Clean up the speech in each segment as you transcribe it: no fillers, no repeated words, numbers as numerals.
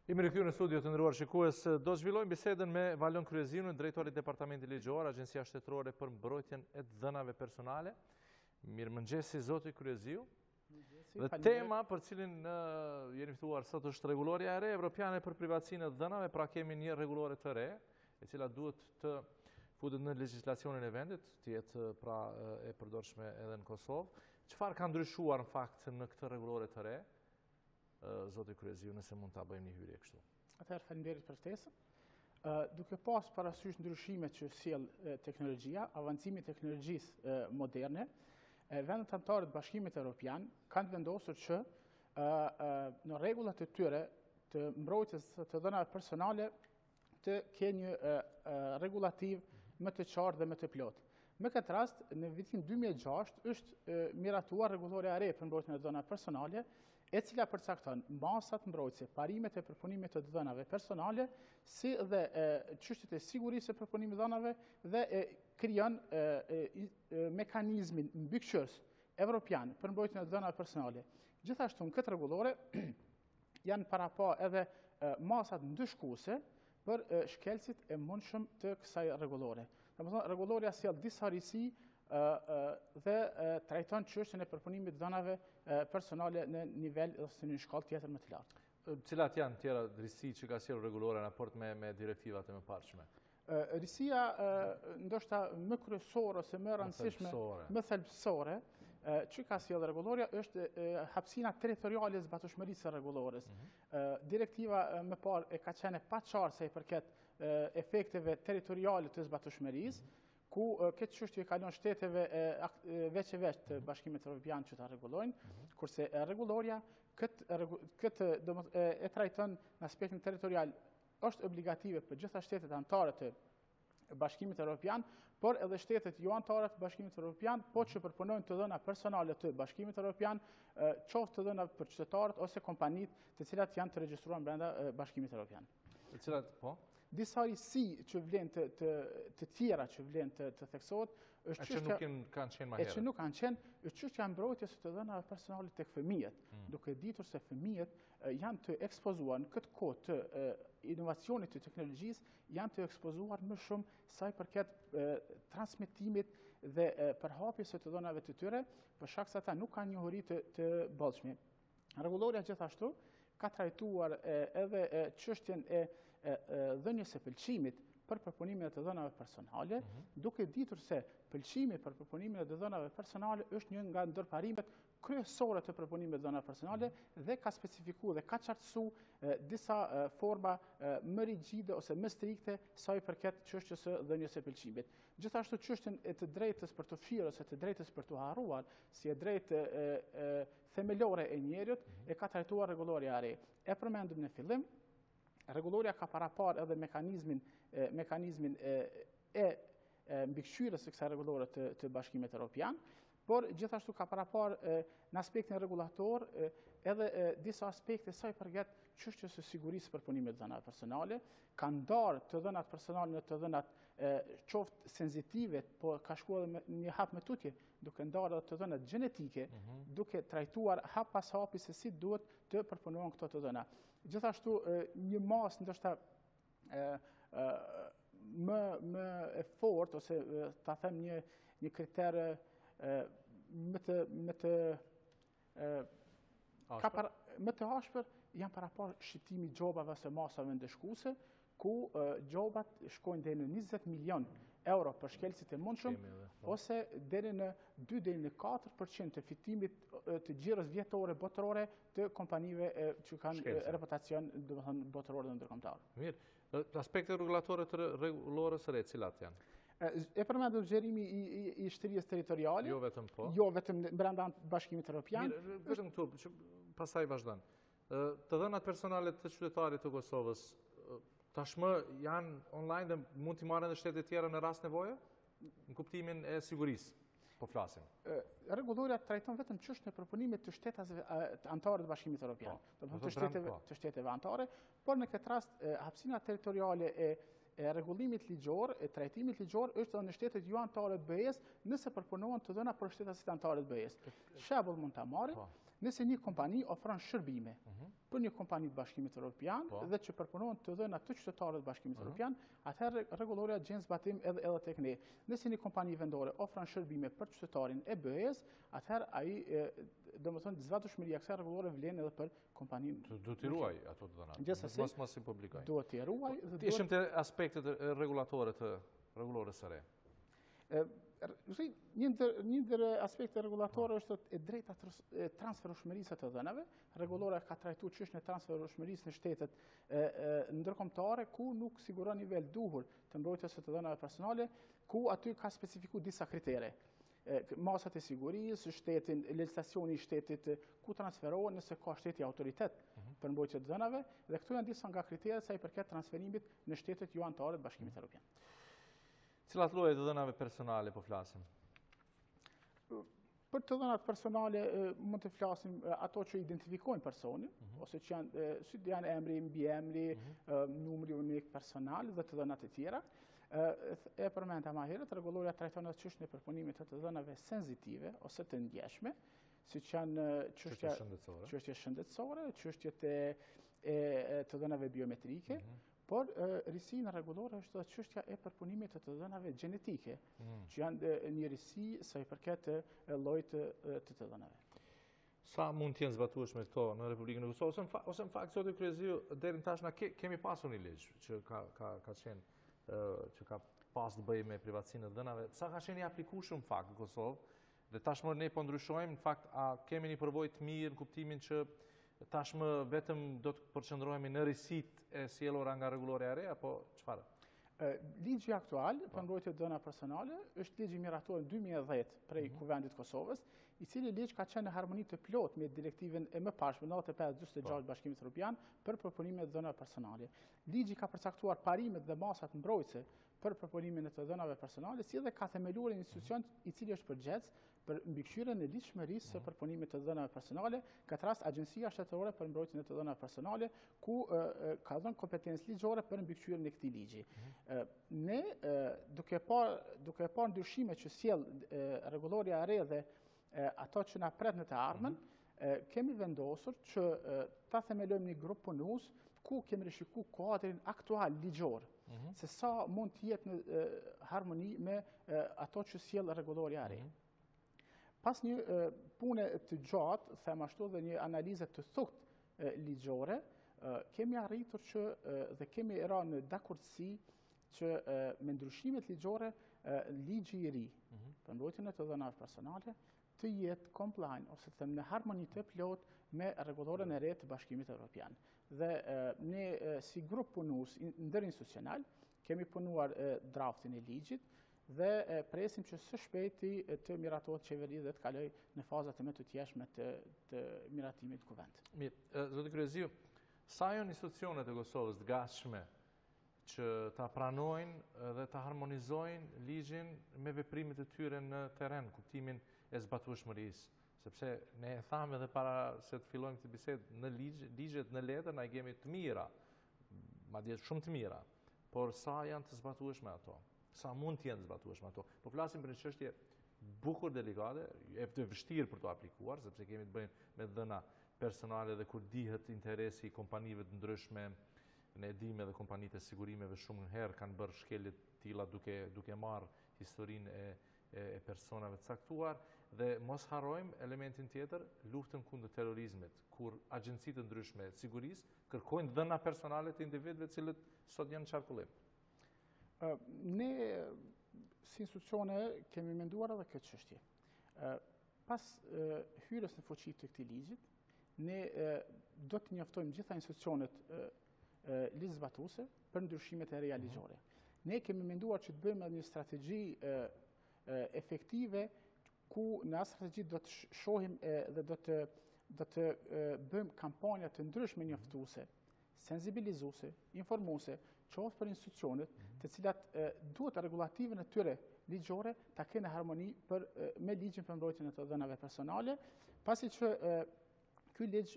Jemi rikthyer në studio të nderuar shikues, do zhvillojmë bisedën me Valon Kryeziun, drejtori i Departamentit Ligjor, Agjencia Shtetërore për Mbrojtjen e Dhënave Personale. Mirëmëngjesi zoti Kryeziu. Dhe tema për cilin jeni ftuar sot është rregulloria e re evropiane për privatësinë e dhënave, pra kemi një rregullore të re, e cila duhet të futet në legjislacionin e vendit, të jetë pra e përdorshme edhe në Kosovë. Çfarë ka ndryshuar në fakt në këtë rregullore të re? Zoti Kryeziu, nëse mund ta bëjmë një hyrje kështu. Atëherë faleminderit për ftesën. Duke pas parasysh ndryshimet që sjell teknologjia, avancimi i teknologjisë moderne, vendet anëtare të Bashkimit Evropian kanë vendosur që në rregullat e tyre të mbrojtjes të dhënave personale të kenë një rregullativ më të qartë dhe më të plotë. Në këtë rast, në vitin 2006 është miratuar rregulloria e re për mbrojtjen e dhënave personale, e cila përcakton masat mbrojtëse, parimet e përpunimit të dhënave personale, si dhe çështjet e sigurisë së përpunimit të dhënave dhe krijon mekanizmin mbikëqyrës evropian për mbrojtjen e dhënave personale. Gjithashtu në këtë rregullore janë paraqo edhe masat ndëshkuese për shkelësit e mundshëm të kësaj rregullore. Domethënë rregulloria sjell disa risi dhe trajton çështjen e përpunimit të dhënave personale në nivel ose në një shkallë tjetër më të lartë. Cilat janë tjera risi që ka sjellur rregullora në raport me direktivat e mëparshme? Risia ndoshta më kryesore ose më rëndësishme, më thelbësore, që ka sjellë rregulloria është hapësina territoriale e zbatueshmërisë së rregullores. Direktiva më parë e ka qenë pa qartë sa i përket efekteve territoriale të zbatueshmërisë, ku këtë çështje kalon shteteve veç e veç të Bashkimit Evropian që ta rregullojnë, kurse rregulloria këtë e trajton në aspektin territorial, është obligative për gjitha shtetet anëtare të Bashkimit Evropian, por edhe shtetet jo anëtare të Bashkimit Evropian, po që përpunojnë të dhëna personale të Bashkimit Evropian, qoftë të dhëna për qytetarët ose kompanitë të cilat janë të regjistruar brenda Bashkimit Evropian. Të cilat po? Disa risi që vlen të tjera që vlen të theksohet është që nuk kanë qenë më herët. Që nuk kanë qenë, është çështja e mbrojtjes së të dhënave personale tek fëmijët, duke ditur se fëmijët janë të ekspozuar në këtë kohë të inovacionit të teknologjisë, janë të ekspozuar më shumë sa i përket transmetimit dhe përhapjes së të dhënave të tyre, për shkak se ata nuk kanë njohuri të bollshme. Rregulloria gjithashtu ka trajtuar edhe çështjen e dhënies së pëlqimit për përpunimin e të dhënave personale, duke ditur se pëlqimi për përpunimin e të dhënave personale është një nga ndërparimet kryesore të përpunimit të dhënave personale dhe ka specifikuar dhe ka qartësuar disa forma më rigjide ose më strikte sa i përket çështjes së dhënies së pëlqimit. Gjithashtu çështjen e të drejtës për të fshirë ose të drejtës për të harruar, si e drejtë themelore e njerit, e ka trajtuar rregulloria e re. E përmendëm në fillim, rregulloria ka paraqar edhe mekanizmin e mbikëqyrjes së kësaj rregullore të Bashkimit Evropian, por gjithashtu ka paraqar në aspektin rregullator edhe disa aspekte sa i përket çështjes së sigurisë për punimin e dhënave personale, ka ndarë të dhënat personale në të dhënat qoftë senzitive, po ka shkuar edhe një hap më tutje, duke ndarë të dhënat gjenetike, duke trajtuar hap pas hapi se si duhet të përpunohen këto të dhëna. Gjithashtu një masë ndoshta më e fortë ose ta them një kriter më të ashpër janë paraqar shqitimi gjobave ose masave ndëshkuese, ku gjobat shkojnë deri në 20 milion euro për shkelësit e mundshëm, ose deri në 2 deri në 4% të fitimit të gjirës vjetore botërore të kompanive që kanë reputacion, domethënë botëror dhe ndërkombëtar. Mirë, aspektet rregullatore të rregullores së re cilat janë? E përmendëm zgjerimi i shtrirjes territoriale. Jo vetëm po. Jo vetëm brenda Bashkimit Evropian. Mirë, vetëm këtu, që pastaj vazhdon. Të dhënat personale të qytetarit të Kosovës tashmë janë online dhe mund t'i marrën edhe shtetet tjera në rast nevoje? Në kuptimin e sigurisë, po flasim. Rregulloria trajton vetëm çështjen e përpunimit të shtetave anëtare të Bashkimit Evropian, domethënë të shteteve anëtare, por në këtë rast hapësina territoriale e rregullimit ligjor, e trajtimit ligjor është edhe në shtetet jo anëtare të BE-s, nëse përpunohen të dhëna për shtetet anëtare të BE-s. Shembull mund ta marrim, Nëse një kompani ofron shërbime për një kompani të Bashkimit Evropian dhe që përpunon të dhëna të qytetarëve të Bashkimit Evropian, atëherë rregulloria gjen zbatim edhe tek ne. Nëse një kompani vendore ofron shërbime për qytetarin e BE-s, atëherë ai domethënë zbatueshmëria e kësaj rregullore vlen edhe për kompaninë. Duhet i ruaj ato të dhëna. Mos i publikoj. Duhet i ruaj. Ishim te aspektet rregullatore të rregullores së re. Një ndër aspekte rregullatore është e drejta transferueshmërisë të dhënave. Rregullora ka trajtuar çështjen e transferueshmërisë në shtetet ndërkombëtare ku nuk siguron nivel duhur të mbrojtjes së të dhënave personale, ku aty ka specifikuar disa kritere. Masat e sigurisë, shtetin, legjislacioni i shtetit ku transferohen nëse ka shteti autoritet për mbrojtje të dhënave, dhe këto janë disa nga kriteret sa i përket transferimit në shtetet jo anëtare të Bashkimit Evropian. Cilat lloje të dhënave personale po flasim? Për të dhënat personale mund të flasim ato që identifikojnë personin, ose që janë emri, mbiemri, numri unik personal dhe të dhënat e tjera. E përmenda më herët, rregulloria trajton atë çështjen e përpunimit të dhënave sensitive ose të ndjeshme, siç janë çështje shëndetësore, çështjet e të dhënave biometrike. Por risi në rregullore është çështja e përpunimit të dhënave gjenetike, që janë një risi sa i përket llojit të dhënave. Sa mund të jenë zbatueshme këto në Republikën e Kosovës? Ose në fakt zoti Kryeziu, deri në tash na kemi pasur një ligj që ka qenë që ka pas të bëjë me privatësinë e dhënave. Sa ka qenë i aplikueshëm në fakt në Kosovë? Dhe tashmë ne po ndryshojmë, në fakt a kemi një përvojë të mirë në kuptimin që tashmë vetëm do të përqendrohemi në risit e sjellura nga rregulloria e re, apo çfarë? Ligji aktual për mbrojtje të dhënave personale është ligji miratuar në 2010 prej Kuvendit të Kosovës, i cili ligj ka qenë në harmoni të plotë me direktivën e mëparshme 95/46 Bashkimit Evropian për përpunimin e dhënave personale. Ligji ka përcaktuar parimet dhe masat mbrojtëse për përpunimin e të dhënave personale, si edhe ka themeluar një institucion i cili është përgjegjës për mbikëqyrjen e lidhshmërisë së përpunimit të dhënave personale, këtë rast Agjencia Shtetërore për Mbrojtjen e të Dhënave Personale, ku ka dhënë kompetencë ligjore për mbikëqyrjen e këtij ligji. Ne duke parë ndryshimet që sjell rregulloria e re dhe ato që na pret në të ardhmen, kemi vendosur që ta themelojmë një grup punues ku kemi rishikuar kuadrin aktual ligjor, se sa mund të jetë në harmoni me ato që sjell rregulloria e re. Pas një pune të gjatë, them ashtu, dhe një analize të thuktë ligjore, kemi arritur që dhe kemi rënë në dakordsi që me ndryshimet ligjore, ligji i ri për mbrojtjen e të dhënave personale të jetë compliant ose të them në harmoni të plotë me rregulloren e re të Bashkimit Evropian. Dhe ne si grup punues ndërinstitucional kemi punuar draftin e ligjit dhe presim që së shpejti të miratohet qeveria dhe të kaloj në fazat e më të tjeshme të miratimit kuvend. Mirë, zoti Kryeziu, sa janë institucionet e Kosovës të gatshme që ta pranojnë dhe ta harmonizojnë ligjin me veprimet e tyre në terren, kuptimin e zbatueshmërisë? Sepse ne e thamë edhe para se të fillojmë këtë bisedë, në ligjet në letër na i kemi të mira, madje shumë të mira, por sa janë të zbatueshme ato? Sa mund të jenë zbatueshme ato? Po flasim për një çështje bukur, delikate, e vështirë për të aplikuar, sepse kemi të bëjmë me dhëna personale dhe kur dihet interesi i kompanive të ndryshme, ne dimë edhe kompanitë e sigurimeve shumë herë kanë bërë shkelje të tilla duke marrë historinë e personave të caktuar, dhe mos harrojmë elementin tjetër, luftën kundër terrorizmit, kur agjencitë të ndryshme të sigurisë kërkojnë dhëna personale të individëve të cilët sot janë në qarkullim. Ne, si institucione, kemi menduar edhe këtë çështje. Pas hyrjes në fuqi të këtij ligjit, ne do të njoftojmë gjitha institucionet ligjzbatuese për ndryshimet e reja ligjore. Ne kemi menduar që të bëjmë një strategji efektive ku në atë strategji do të shohim dhe do të bëjmë kampanja të ndryshme njoftuese, sensibilizuese, informuese, qoftë për institucionet të cilat duhet rregulativën e tyre ligjore ta kenë harmoni me ligjin për mbrojtjen e të dhënave personale, pasi që ky ligj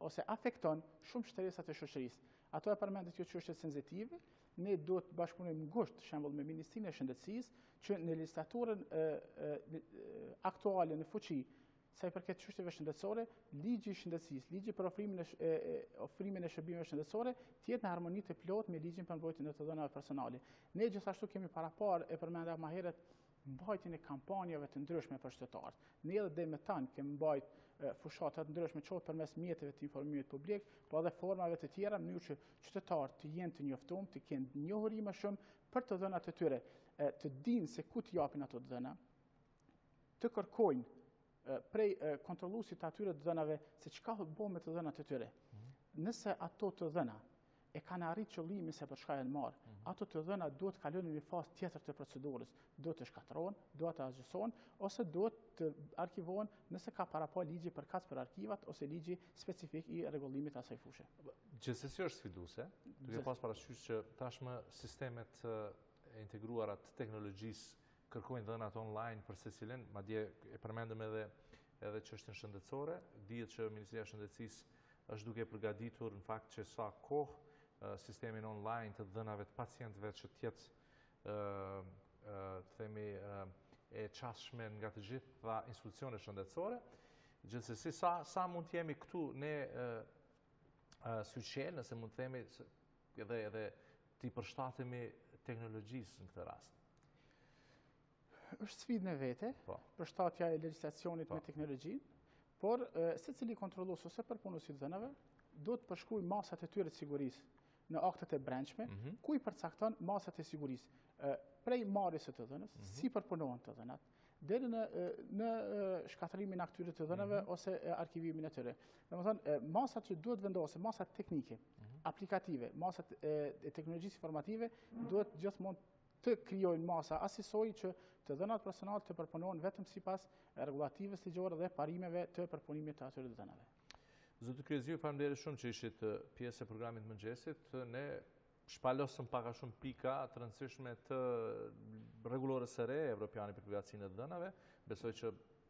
ose afekton shumë shtresat e shoqërisë. Ato e përmendet kjo çështje sensitive, ne duhet të bashkëpunojmë ngushtë, për shembull, me Ministrinë e Shëndetësisë, që në legjislaturën aktuale në fuqi, sa i përket çështjeve shëndetësore, ligji i shëndetësisë, ligji për ofrimin e shërbimeve shëndetësore, të jetë në harmoni të plotë me ligjin për mbrojtjen e të dhënave personale. Ne gjithashtu kemi paraparë e përmenda më herët mbajtjen e kampanjave të ndryshme për qytetarët. Ne edhe deri më tani kemi mbajt fushata të ndryshme qoftë përmes mjeteve të informimit publik, po edhe formave të tjera, në mënyrë që qytetarët të jenë të njoftuar, të kenë njohuri më shumë për të dhënat e tyre, të dinë se ku të japin ato të dhëna, të kërkojnë prej kontrolluesit të atyre të dhënave se çka do të bëjmë me të dhënat e tyre. Nëse ato të dhëna e kanë arritë qëllimin se për çka janë marrë, ato të dhëna duhet të kalojnë në një fazë tjetër të procedurës, duhet të shkatërrohen, duhet të azhësohen ose duhet të arkivohen nëse ka parapar ligji përkatës për arkivat ose ligji specifik i rregullimit të asaj fushë. Gjithsesi është sfiduese, duke pas parasysh që tashmë sistemet e integruara të teknologjisë kërkojnë dhënat online për secilin, madje e përmendëm edhe çështjen shëndetësore, dihet që Ministria e Shëndetësisë është duke përgatitur në fakt që sa kohë sistemin online të dhënave të pacientëve që tjetë themi e qasshme nga të gjitha institucionet shëndetësore. Gjithsesi, sa mund të jemi këtu ne syqel, nëse mund të themi edhe të i përshtatemi teknologjisë në këtë rast? Është sfidë në vete, përshtatja e legjislacionit me teknologjinë, por secili kontrollues ose përpunues i dhënave duhet të përshkruajë masat e tyre të sigurisë në aktet e brendshme, ku i përcakton masat e sigurisë, prej marrjes së të dhënës, si përpunohen të dhënat, deri në shkatërimin e aktyrë të dhënave ose arkivimin e tyre. Domethënë, masat që duhet vendosë, masat teknike, aplikative, masat e teknologjisë informative, duhet gjithmonë të krijojnë masa asisoj që të dhënat personale të përpunohen vetëm sipas rregullativës ligjore dhe parimeve të përpunimit të atyre të dhënave. Zoti Kryeziu, faleminderit shumë që ishit pjesë e programit Mëngjesit. Ne shpalosëm pak a shumë pika të rëndësishme të rregullores së re evropiane për privatësinë e dhënave. Besoj që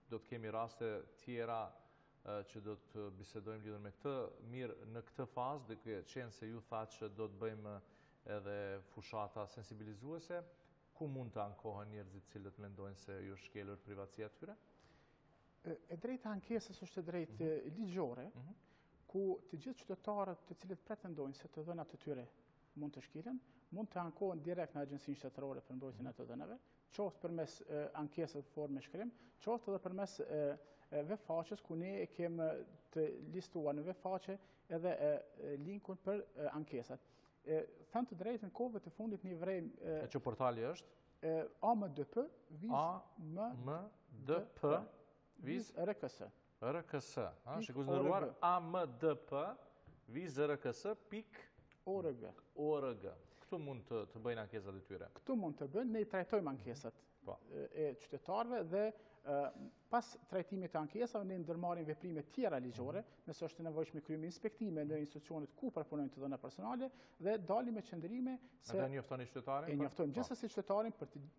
do të kemi raste tjera që do të bisedojmë lidhur me këtë. Mirë, në këtë fazë, duke qenë se ju thatë që do të bëjmë edhe fushata sensibilizuese, ku mund të ankohen njerëzit cilët mendojnë se ju është shkelur privatësia e tyre? E drejta ankesës është e drejtë ligjore, ku të gjithë qytetarët të cilët pretendojnë se të dhënat të tyre mund të shkelen, mund të ankohen direkt në Agjencinë Shtetërore për mbrojtjen e të dhënave, qoftë përmes ankesës në formë me shkrim, qoftë edhe përmes webfaqes ku ne e kemi të listuar në webfaqe edhe linkun për ankesat. Thënë të drejtën, kohëve të fundit një vrejmë... E që portali është? AMDP, viz RKS. RKS, shikus në ruar, AMDP, viz RKS.org. Këtu mund të bëjnë ankesat e tyre? Këtu mund të bëjnë, ne i trajtojmë ankesat e qytetarëve dhe pas trajtimit të ankesave, ne ndërmarrim veprime tjera ligjore, nëse është nevojshme kryejmë inspektime në institucionet ku përpunojnë të dhëna personale dhe dalim me qëndrime se... Edhe njoftoni qytetarin? E njoftojmë gjithsesi qytetarin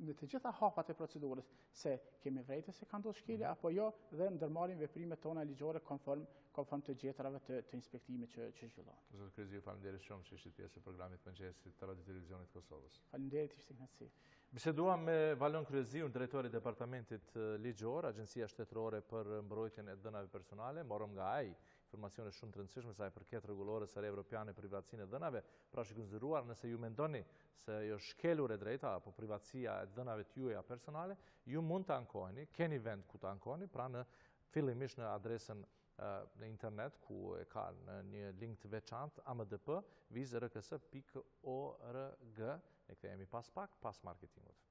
në të gjitha hapat e procedurës, se kemi vërejtë se ka ndodhur shkelje apo jo, dhe ndërmarrim veprimet tona ligjore konform të gjetrave të inspektimit që zhvillohen. Zoti Kryeziu, faleminderit shumë që ishit pjesë e programit Mëngjesit të Radio Televizionit Kosovës. Faleminderit, ishte kënaqësi. Biseduam me Valon Kryeziu, drejtori i Departamentit Ligjor, Agjencia Shtetërore për Mbrojtjen e Dhënave Personale. Morëm nga ai informacione shumë të rëndësishme sa i përket rregullores së re evropiane për privatësinë e dhënave. Pra shikuesnderuar, nëse ju mendoni se jo shkelur e drejta apo privatësia e dhënave të juaja personale, ju mund të ankoheni, keni vend ku të ankoheni, pra në fillimisht në adresën në internet ku e ka në një link të veçantë amdp.rks.org. Ne kthehemi pas pak, pas marketingut.